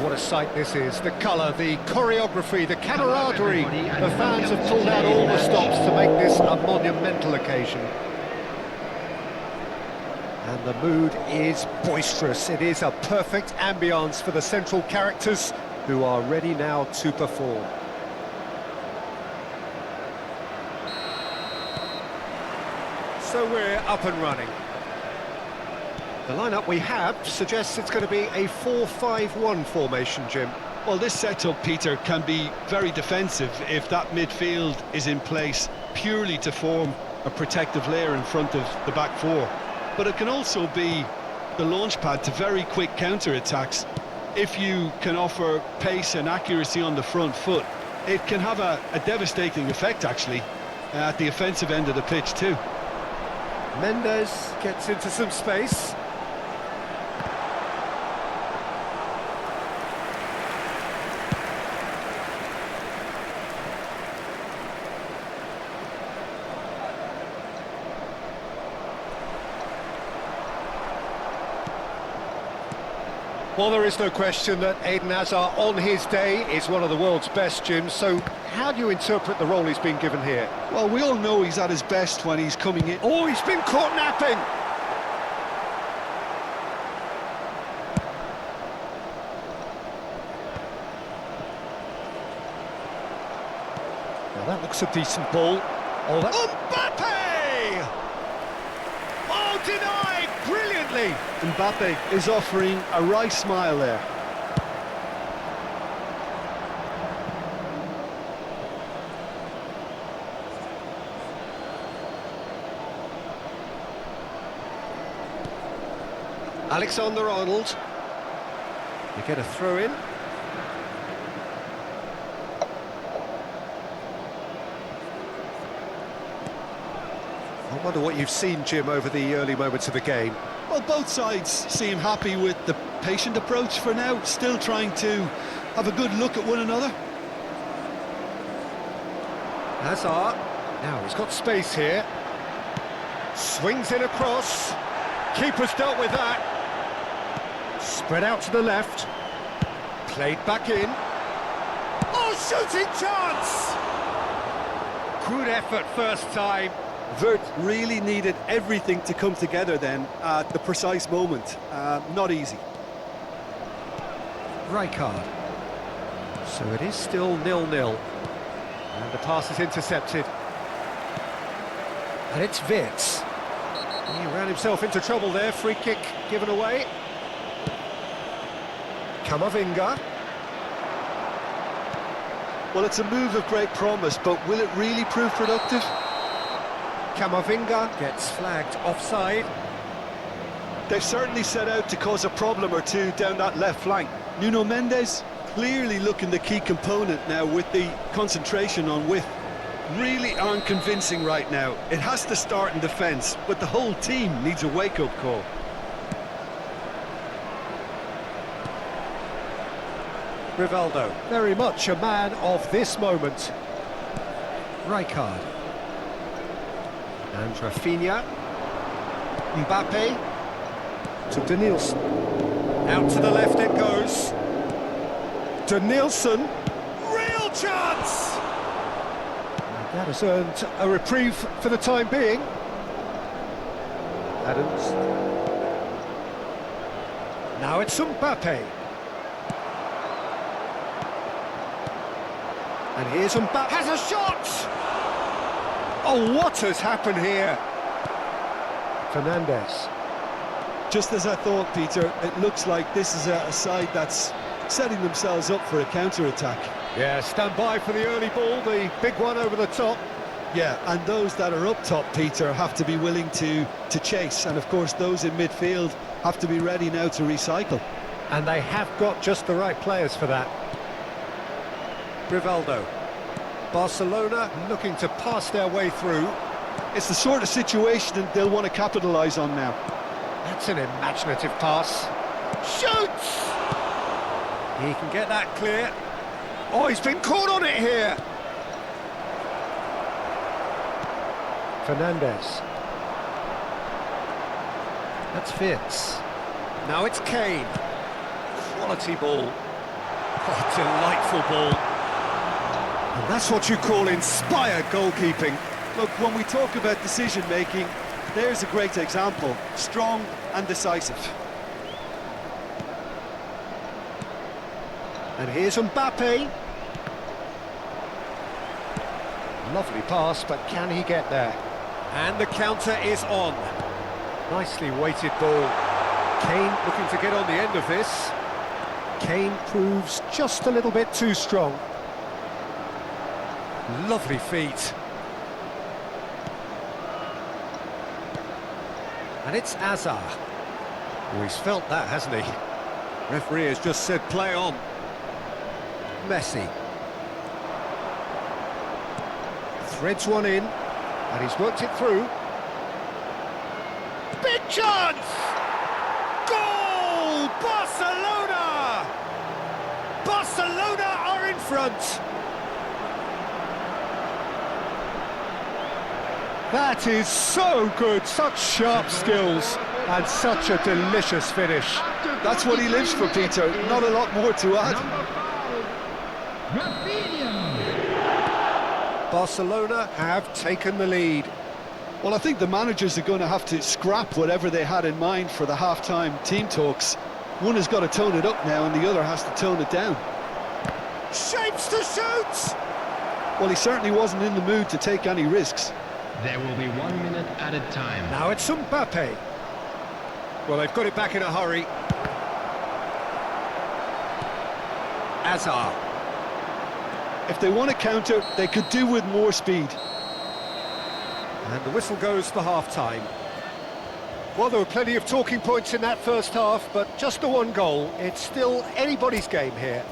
What a sight this is. The colour, the choreography, the camaraderie. The fans have pulled out all the stops to make this a monumental occasion. And the mood is boisterous. It is a perfect ambience for the central characters who are ready now to perform. So we're up and running. The lineup we have suggests it's going to be a 4-5-1 formation, Jim. Well, this setup, Peter, can be very defensive if that midfield is in place purely to form a protective layer in front of the back four. But it can also be the launch pad to very quick counter-attacks. If you can offer pace and accuracy on the front foot, it can have a devastating effect, actually, at the offensive end of the pitch too. Mendes gets into some space. Well, there is no question that Eden Hazard, on his day, is one of the world's best, Jim. So how do you interpret the role he's been given here? Well, we all know he's at his best when he's coming in. Oh, he's been caught napping! Now that looks a decent ball. Oh, that... Mbappe! Oh, denied! Brilliantly! Mbappe is offering a wry smile there. Alexander-Arnold. You get a throw in. I wonder what you've seen, Jim, over the early moments of the game. Well, both sides seem happy with the patient approach for now, still trying to have a good look at one another. Hazard. Now he's got space here. Swings in across. Keeper's dealt with that. Spread out to the left. Played back in. Oh, shooting chance! Good effort first time. Vert really needed everything to come together then at the precise moment. Not easy. Rijkaard. So it is still 0-0. And the pass is intercepted. And it's Wirtz. He ran himself into trouble there. Free kick given away. Camavinga. Well, it's a move of great promise, but will it really prove productive? Camavinga gets flagged offside. They've certainly set out to cause a problem or two down that left flank. Nuno Mendes clearly looking the key component now with the concentration on width. Really aren't convincing right now. It has to start in defence, but the whole team needs a wake-up call. Rivaldo, very much a man of this moment. Rijkaard. And Rafinha. Mbappe. To Denilson. Out to the left it goes. Denilson. Real chance! And that has earned a reprieve for the time being. Adams. Now it's Mbappe. And here's Mbappe. Has a shot! Oh, what has happened here? Fernandes. Just as I thought, Peter, it looks like this is a side that's setting themselves up for a counter-attack. Yeah, stand by for the early ball, the big one over the top. Yeah, and those that are up top, Peter, have to be willing to chase. And, of course, those in midfield have to be ready now to recycle. And they have got just the right players for that. Rivaldo. Barcelona looking to pass their way through. It's the sort of situation that they'll want to capitalise on now. That's an imaginative pass. Shoots! He can get that clear. Oh, he's been caught on it here. Fernandes. That's Wirtz. Now it's Kane. Quality ball. Oh, delightful ball. And that's what you call inspired goalkeeping. Look, when we talk about decision-making, there's a great example. Strong and decisive. And here's Mbappe. Lovely pass, but can he get there? And the counter is on. Nicely weighted ball. Kane looking to get on the end of this. Kane proves just a little bit too strong. Lovely feet. And it's Hazard. Oh, he's felt that, hasn't he? Referee has just said play on. Messi. Threads one in, and he's worked it through. Big chance! Goal! Barcelona! Barcelona are in front. That is so good, such sharp skills, and such a delicious finish. That's what he lives for, Peter. Not a lot more to add. Barcelona have taken the lead. Well, I think the managers are going to have to scrap whatever they had in mind for the half-time team talks. One has got to tone it up now, and the other has to tone it down. Shapes to shoot! Well, he certainly wasn't in the mood to take any risks. There will be 1 minute added time. Now it's Mbappe. Well, they've got it back in a hurry. Hazard. If they want to counter, they could do with more speed. And the whistle goes for half-time. Well, there were plenty of talking points in that first half, but just the one goal. It's still anybody's game here.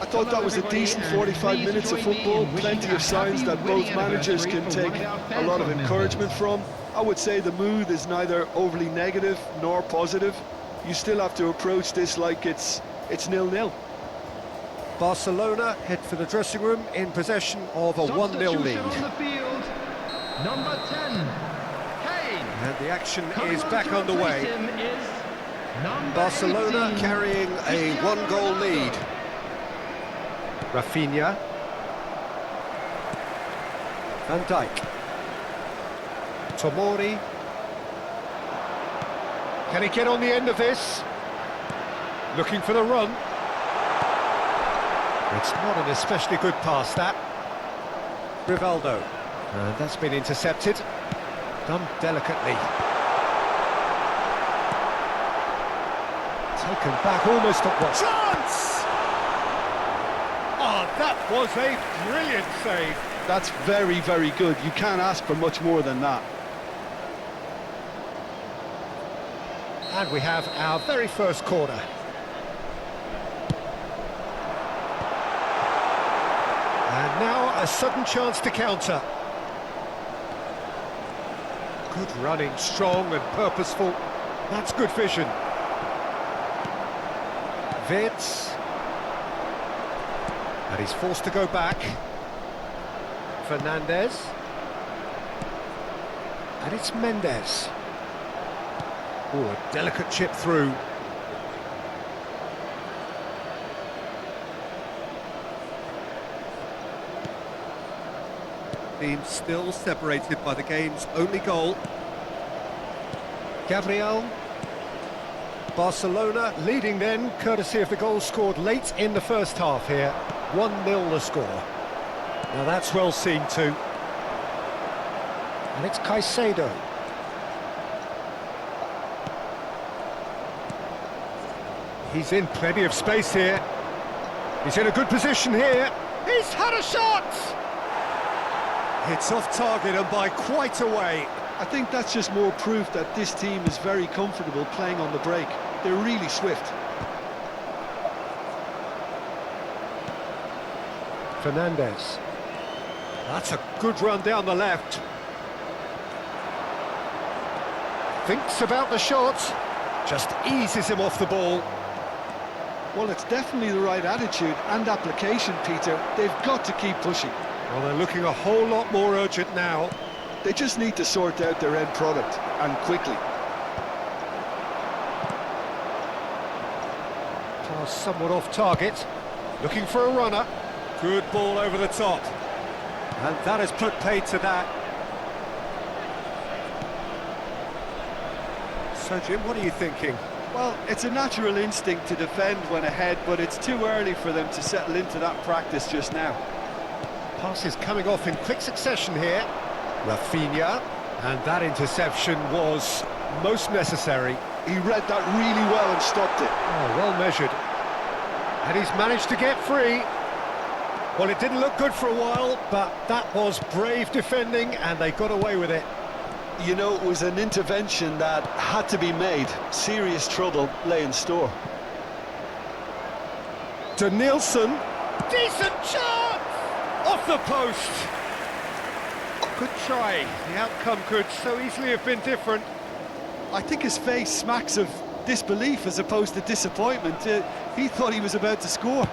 I thought that was a decent 45 minutes of football, plenty of signs that both managers can take a lot of encouragement from. I would say the mood is neither overly negative nor positive. You still have to approach this like it's 0-0. Barcelona head for the dressing room in possession of a 1-0 lead. On the field, number 10, Kane. And the action Coming is on back to underway. replace him is number Barcelona 18, carrying a one-goal lead. Rafinha. Van Dijk. Tomori. Can he get on the end of this? Looking for the run. It's not an especially good pass, that. Rivaldo. And that's been intercepted. Done delicately. Taken back almost at once. Chance! Oh, that was a brilliant save. That's very, very good. You can't ask for much more than that. And we have our very first corner. And now a sudden chance to counter. Good running, strong and purposeful. That's good vision. Wirtz. And he's forced to go back. Fernandez. And it's Mendes. Oh, a delicate chip through. Team still separated by the game's only goal. Gabriel. Barcelona leading then, courtesy of the goal scored late in the first half here. 1-0 the score. Now that's well seen too. And it's Caicedo. He's in plenty of space here. He's in a good position here. He's had a shot! It's off target and by quite a way. I think that's just more proof that this team is very comfortable playing on the break. They're really swift. Fernandez. That's a good run down the left. Thinks about the shot. Just eases him off the ball. Well, it's definitely the right attitude and application, Peter. They've got to keep pushing. Well, they're looking a whole lot more urgent now. They just need to sort out their end product, and quickly. Pass somewhat off target. Looking for a runner. Good ball over the top. And that has put paid to that. So, Jim, what are you thinking? Well, it's a natural instinct to defend when ahead, but it's too early for them to settle into that practice just now. Passes coming off in quick succession here. Rafinha. And that interception was most necessary. He read that really well and stopped it. Oh, well measured. And he's managed to get free. Well, it didn't look good for a while, but that was brave defending, and they got away with it. You know, it was an intervention that had to be made. Serious trouble lay in store. To Nielsen. Decent chance! Off the post. Good try. The outcome could so easily have been different. I think his face smacks of disbelief as opposed to disappointment. He thought he was about to score.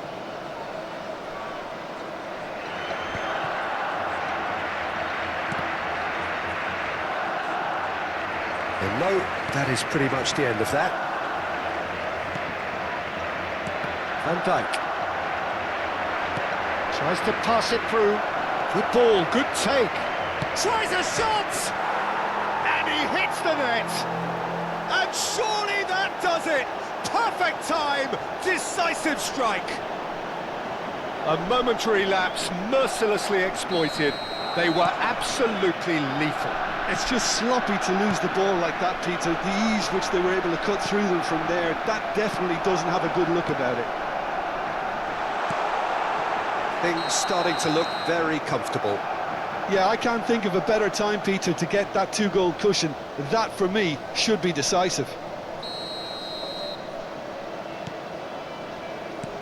And no, that is pretty much the end of that. Van Dijk tries to pass it through. Good ball, good take. Tries a shot! And he hits the net! And surely that does it! Perfect time, decisive strike. A momentary lapse, mercilessly exploited. They were absolutely lethal. It's just sloppy to lose the ball like that, Peter. The ease which they were able to cut through them from there, that definitely doesn't have a good look about it. Things starting to look very comfortable. Yeah, I can't think of a better time, Peter, to get that two-goal cushion. That, for me, should be decisive.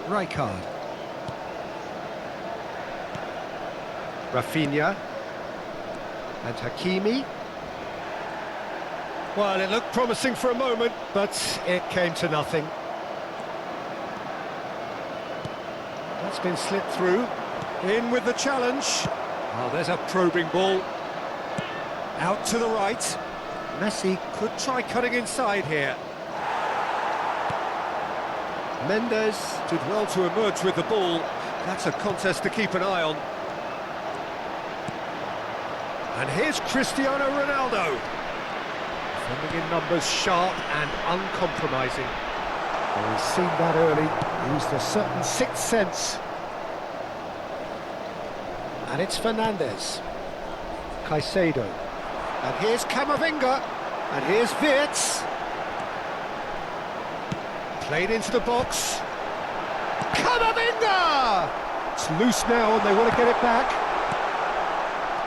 Rijkaard. Rafinha. And Hakimi. Well, it looked promising for a moment, but it came to nothing. That's been slipped through. In with the challenge. Oh, there's a probing ball. Out to the right. Messi could try cutting inside here. Mendes did well to emerge with the ball. That's a contest to keep an eye on. And here's Cristiano Ronaldo. Defending in numbers, sharp and uncompromising. Well, he's seen that early, used a certain sixth sense. And it's Fernandes. Caicedo. And here's Camavinga. And here's Wirtz. Played into the box. Camavinga! It's loose now and they want to get it back.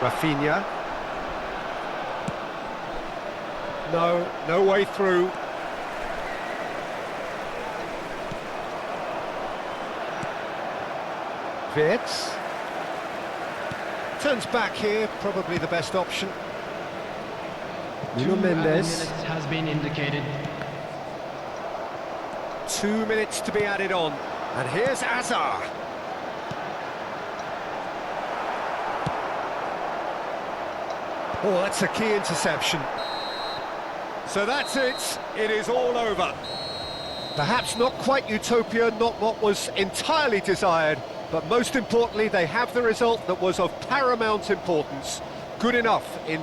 Rafinha. No way through. Wirtz. Turns back here, probably the best option. Nuno Mendes. Has been indicated. 2 minutes to be added on. And here's Azar. Oh, that's a key interception. So that's it. It is all over. Perhaps not quite utopia, not what was entirely desired, but most importantly, they have the result that was of paramount importance. Good enough in the